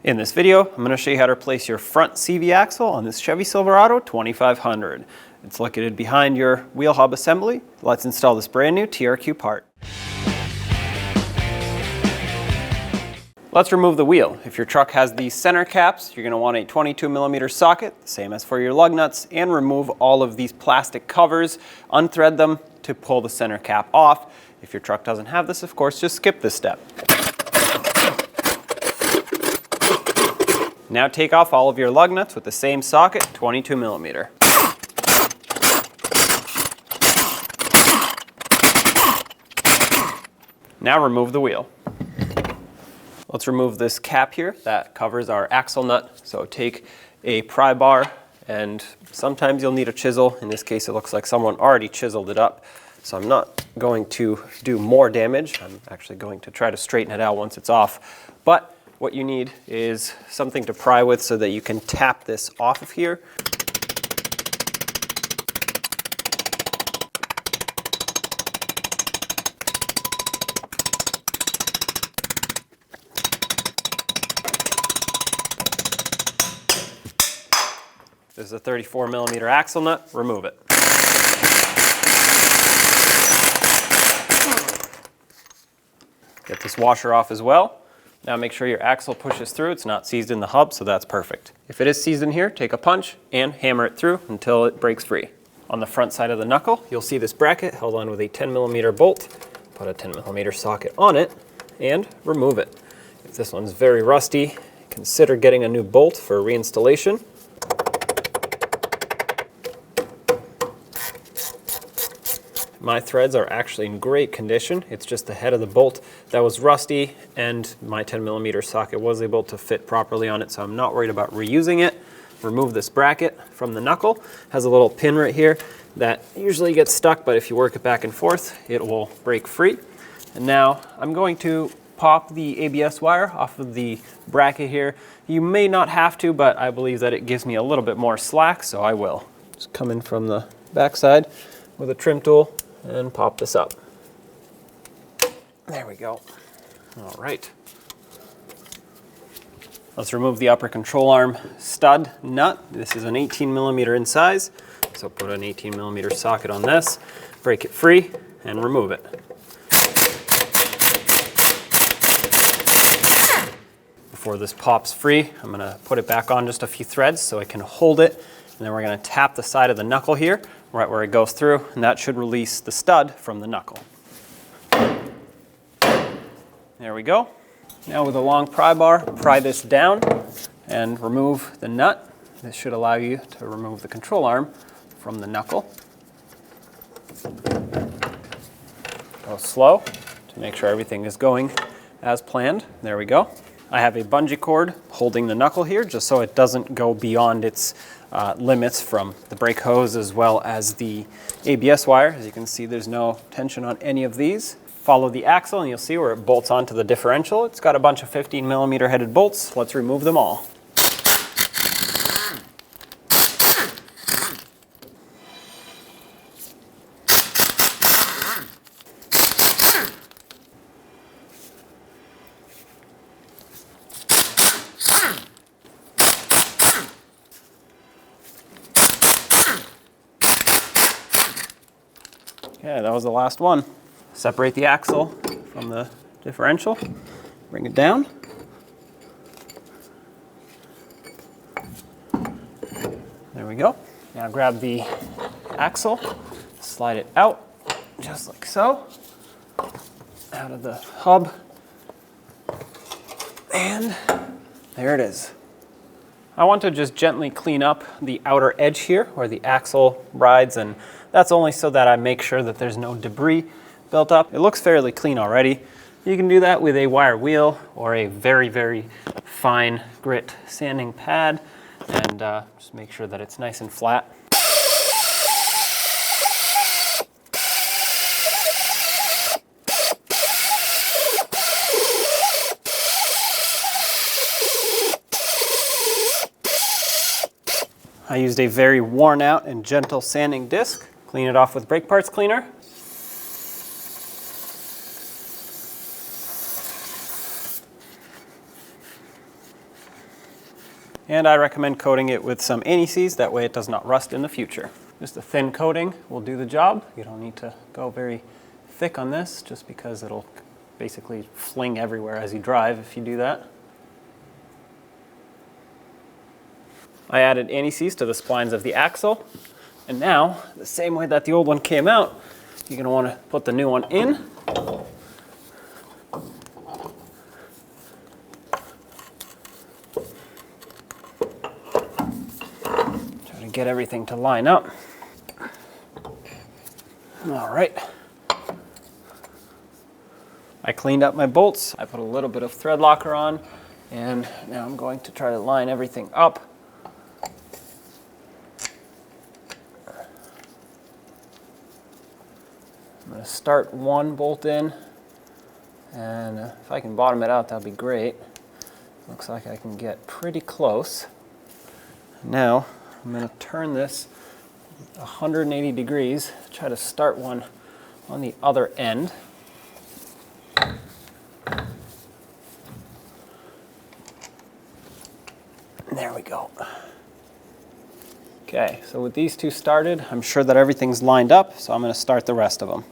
In this video, I'm going to show you how to replace your front CV axle on this Chevy Silverado 2500. It's located behind your wheel hub assembly. Let's install this brand new TRQ part. Let's remove the wheel. If your truck has these center caps, you're going to want a 22mm socket, same as for your lug nuts, and remove all of these plastic covers, unthread them to pull the center cap off. If your truck doesn't have this, of course, just skip this step. Now take off all of your lug nuts with the same socket, 22mm. Now remove the wheel. Let's remove this cap here that covers our axle nut. So take a pry bar, and sometimes you'll need a chisel. In this case, it looks like someone already chiseled it up. So I'm not going to do more damage. I'm actually going to try to straighten it out once it's off. But what you need is something to pry with so that you can tap this off of here. This is a 34mm axle nut. Remove it. Get this washer off as well. Now make sure your axle pushes through. It's not seized in the hub, so that's perfect. If it is seized in here, take a punch and hammer it through until it breaks free. On the front side of the knuckle, you'll see this bracket held on with a 10mm bolt. Put a 10mm socket on it and remove it. If this one's very rusty, consider getting a new bolt for reinstallation. My threads are actually in great condition. It's just the head of the bolt that was rusty, and my 10mm socket was able to fit properly on it, so I'm not worried about reusing it. Remove this bracket from the knuckle. It has a little pin right here that usually gets stuck, but if you work it back and forth, it will break free. And now I'm going to pop the ABS wire off of the bracket here. You may not have to, but I believe that it gives me a little bit more slack, so I will. Just come in from the backside with a trim tool and pop this up. There we go. All right. Let's remove the upper control arm stud nut. This is an 18mm in size, so put an 18mm socket on this, break it free, and remove it. Before this pops free, I'm gonna put it back on just a few threads so I can hold it, and then we're gonna tap the side of the knuckle here, right where it goes through, and that should release the stud from the knuckle. There we go. Now with a long pry bar, pry this down and remove the nut. This should allow you to remove the control arm from the knuckle. Go slow to make sure everything is going as planned. There we go. I have a bungee cord holding the knuckle here just so it doesn't go beyond its limits from the brake hose as well as the ABS wire. As you can see, there's no tension on any of these. Follow the axle and you'll see where it bolts onto the differential. It's got a bunch of 15mm headed bolts. Let's remove them all. Okay, that was the last one. Separate the axle from the differential, bring it down. There we go. Now grab the axle, slide it out, just like so, out of the hub, and there it is. I want to just gently clean up the outer edge here where the axle rides, and that's only so that I make sure that there's no debris built up. It looks fairly clean already. You can do that with a wire wheel or a very, very fine grit sanding pad, and just make sure that it's nice and flat. I used a very worn out and gentle sanding disc. Clean it off with brake parts cleaner. And I recommend coating it with some anti-seize, that way it does not rust in the future. Just a thin coating will do the job. You don't need to go very thick on this, just because it'll basically fling everywhere as you drive if you do that. I added anti-seize to the splines of the axle, and now, the same way that the old one came out, you're going to want to put the new one in. Try to get everything to line up. All right. I cleaned up my bolts. I put a little bit of thread locker on, and now I'm going to try to line everything up. I'm going to start one bolt in, and if I can bottom it out, that'll be great. Looks like I can get pretty close. Now I'm going to turn this 180 degrees, try to start one on the other end. There we go. Okay, so with these two started, I'm sure that everything's lined up, so I'm going to start the rest of them.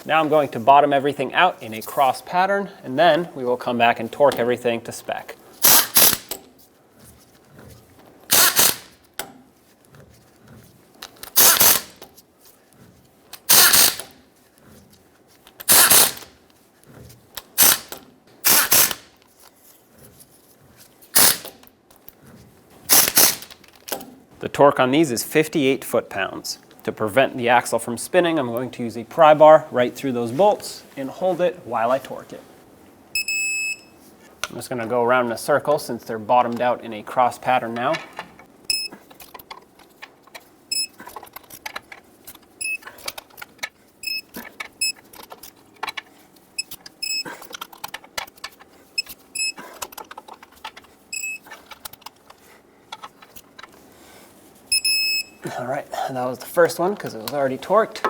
Now I'm going to bottom everything out in a cross pattern, and then we will come back and torque everything to spec. The torque on these is 58 foot-pounds. To prevent the axle from spinning, I'm going to use a pry bar right through those bolts and hold it while I torque it. I'm just going to go around in a circle since they're bottomed out in a cross pattern now. All right, that was the first one because it was already torqued.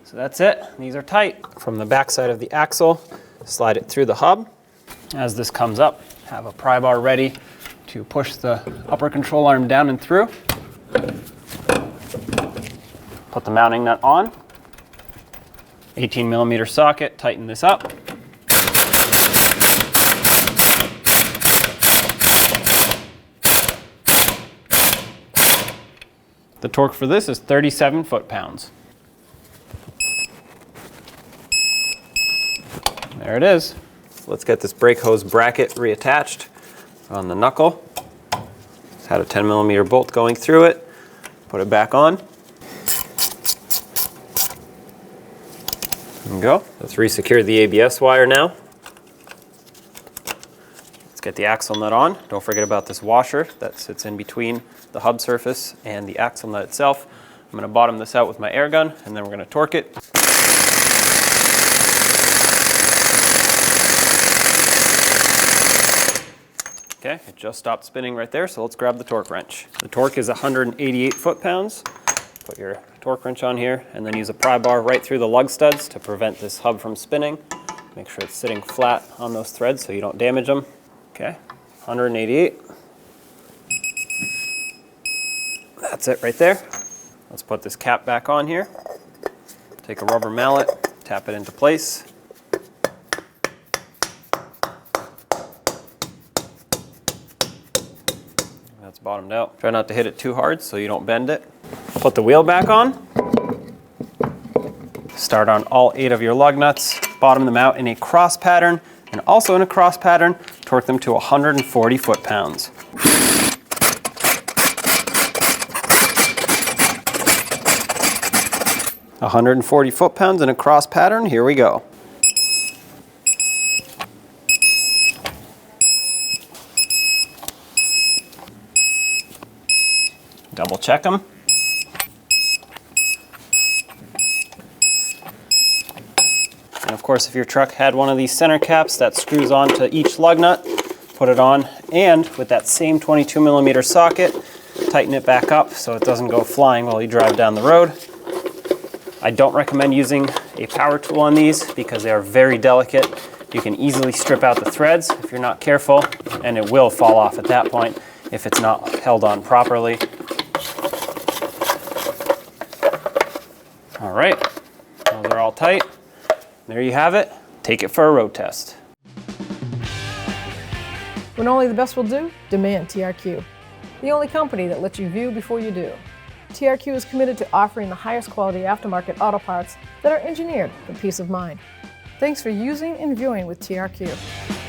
So that's it. These are tight. From the back side of the axle, slide it through the hub. As this comes up, have a pry bar ready to push the upper control arm down and through. Put the mounting nut on. 18mm socket, tighten this up. The torque for this is 37 foot-pounds. There it is. Let's get this brake hose bracket reattached on the knuckle. It's had a 10mm bolt going through it. Put it back on. There we go. Let's resecure the ABS wire now. Let's get the axle nut on. Don't forget about this washer that sits in between the hub surface and the axle nut itself. I'm going to bottom this out with my air gun, and then we're going to torque it. Okay, it just stopped spinning right there, so let's grab the torque wrench. The torque is 188 foot-pounds. Put your torque wrench on here, and then use a pry bar right through the lug studs to prevent this hub from spinning. Make sure it's sitting flat on those threads so you don't damage them. Okay, 188. That's it right there. Let's put this cap back on here. Take a rubber mallet, tap it into place. That's bottomed out. Try not to hit it too hard so you don't bend it. Put the wheel back on. Start on all 8 of your lug nuts. Bottom them out in a cross pattern, and also in a cross pattern, torque them to 140 foot-pounds. 140 foot-pounds in a cross pattern, here we go. Double check them. And of course, if your truck had one of these center caps that screws onto each lug nut, put it on, and with that same 22mm socket, tighten it back up so it doesn't go flying while you drive down the road. I don't recommend using a power tool on these because they are very delicate. You can easily strip out the threads if you're not careful, and it will fall off at that point if it's not held on properly. All right, those are all tight. There you have it. Take it for a road test. When only the best will do, demand TRQ. The only company that lets you view before you do. TRQ is committed to offering the highest quality aftermarket auto parts that are engineered for peace of mind. Thanks for using and viewing with TRQ.